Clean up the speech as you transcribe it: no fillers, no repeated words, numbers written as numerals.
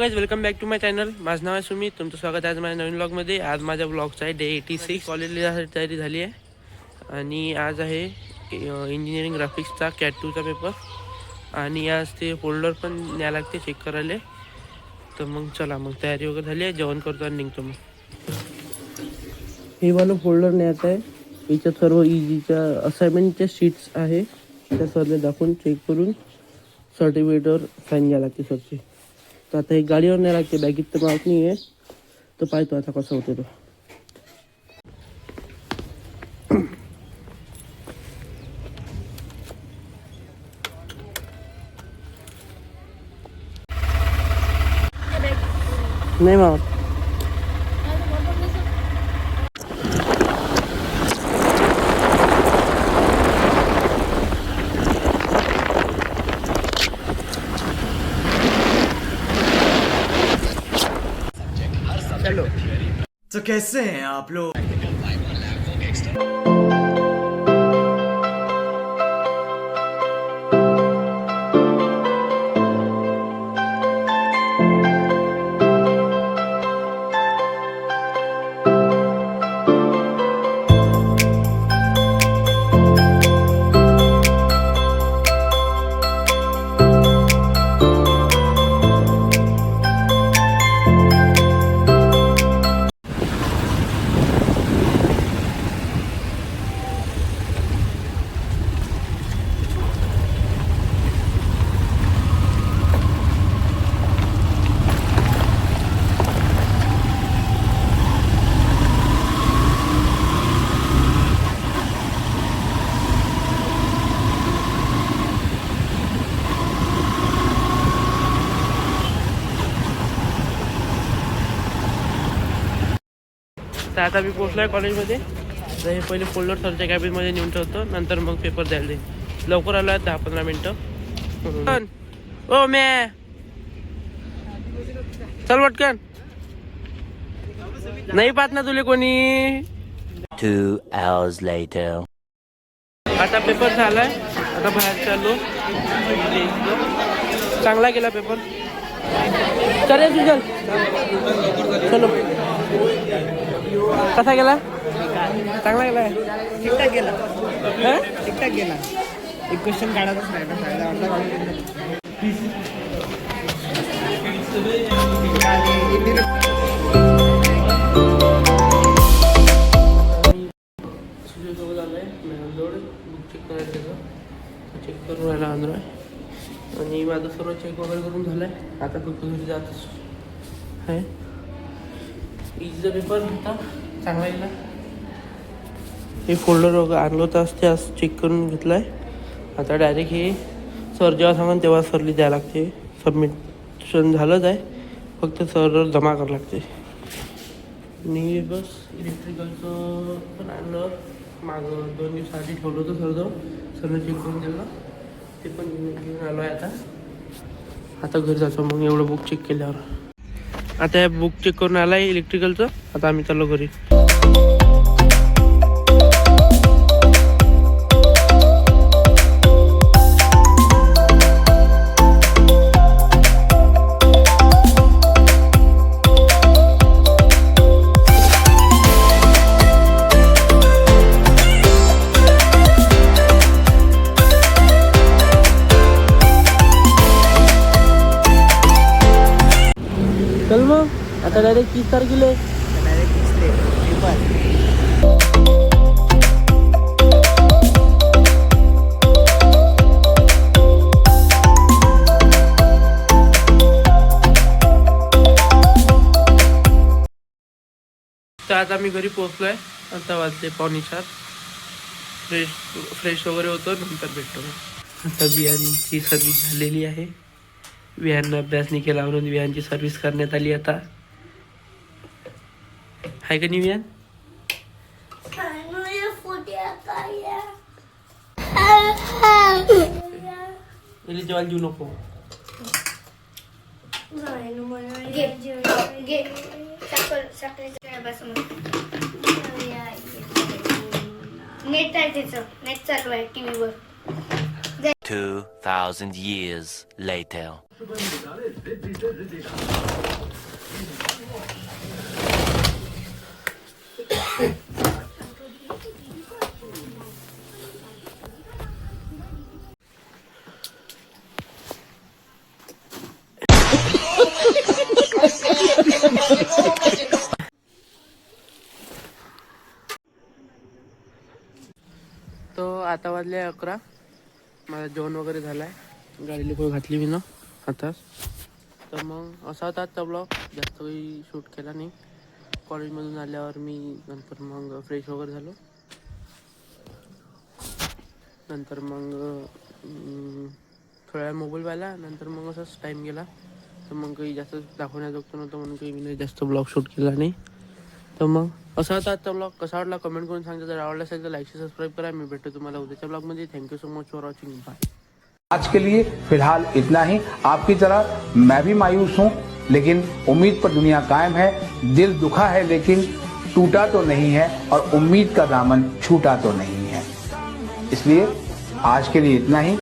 Guys, welcome back to my channel. माझं नाव आहे सुमित. तुमचं स्वागत आहे आज माझ्या नवीन ब्लॉगमध्ये. आज माझ्या ब्लॉगचा आहे डे 86. कॉलेजला तयारी झाली आहे आणि आज आहे इंजिनिअरिंग ग्राफिक्सचा कॅट 2चा पेपर. आणि आज ते फोल्डर पण न्यायला लागते चेक करायला. तर मग चला, मग तयारी वगैरे झाली आहे, जेवण करतो आणि निघतो. मग हे वालं फोल्डर न्यायचं आहे. याच्यात सर्व इजीच्या असाइनमेंटच्या शीट्स आहे. त्या सरने दाखवून चेक करून सर्टिफिकेटवर साईन घ्यायला लागते सरची. तर आता एक गाडीवर नाही लागते, बॅगेत तर माहीत नाही आहे. तर पाहतो आता कसं होतं तो. नाही मावत. चलो. तो कैसे हैं आप लोग? तर आता मी पोचलो आहे कॉलेजमध्ये. तर हे पहिले फोल्डर सरच्या कॅबिनमध्ये नेऊन ठेवतो, नंतर मग पेपर द्यायला दे. लवकर आलो आहे, 10-15 मिनटं. ओ मॅ चल पटकन. नाही पाहत ना तुले कोणी. 2 hours later. आता पेपर झालाय, आता बाहेर चाललो. चांगला गेला पेपर. चल सुजल, चलो. कसा गेला? चांगला गेला. ठीकठाक गेला. हा? ठीकठाक गेला. एक क्वेश्चन काढायचाच नाही ना, फायदा सुजयसोबत आलो आहे मॅमजवळ. बुक चेक करायला त्याचं चेक करून राहिला आंध्र आहे. आणि माझं सर्व चेक वगैरे करून झालं आहे. आता फक्त घरी जातच आहे. इजीचा पेपर होता, चांगला गेला. हे फोल्डर वगैरे आणलं होतं, ते आज चेक करून घेतलं आहे. आता डायरेक्ट हे सर जेव्हा सांगा तेव्हा सरली द्यायला लागते. सबमिशन झालंच आहे, फक्त सरवर जमा करावं लागते. आणि बस इलेक्ट्रिकलचं पण आणलं. मागं 2 दिवस आधी ठेवलं होतं सरजवळ. सरनं चेक करून दिलं, ते पण घेऊन आलो आहे. आता घरी जायचं मग एवढं बुक चेक केल्यावर. आता हे बुक चेक करून आला आहे इलेक्ट्रिकलचं. आता आम्ही चाललो घरी. चल मग आता डायरेक्ट 30 तारखेला आहे. डायरेक्ट दिसते पेपर. तर आता मी घरी पोहोचलो आहे. आता वाजले 3:45. फ्रेश वगैरे होतो, नंतर भेटतो. आता विहानची सर्विस झालेली आहे. विहाननं अभ्यास नाही केला म्हणून विहानची सर्विस करण्यात आली. आता आहे का नाही विहान? जेवायला देऊ नको. नेट आहे त्याचं, नेट चालू आहे टीव्हीवर. 2000 years later. तो आता वाजले 11. माझं जेवण वगैरे झालं आहे. गाडीला कोण घातली मी ना आताच. तर मग असा होता आजचा ब्लॉग. जास्त काही शूट केला नाही. कॉलेजमधून आल्यावर मी नंतर मग फ्रेश वगैरे झालो. नंतर मग थोड्या वेळ मोबाईल पाहिला. नंतर मग असाच टाईम गेला. तर मग काही जास्त दाखवण्याजोगतं नव्हतं म्हणून काही मी जास्त ब्लॉग शूट केला नाही. तर मग असा होता आजचा ब्लॉग. कसा वाटला कमेंट करून सांगा. जर आवडला असेल तर लाईक सबस्क्राईब करा. मी भेटतो तुम्हाला उद्याच्या ब्लॉगमध्ये. Thank you so much for watching. Bye. आज के लिए फिलहाल इतना ही। आपकी तरह मैं भी मायूस हूँ, लेकिन उम्मीद पर दुनिया कायम है। दिल दुखा है लेकिन टूटा तो नहीं है, और उम्मीद का दामन छूटा तो नहीं है। इसलिए आज के लिए इतना ही।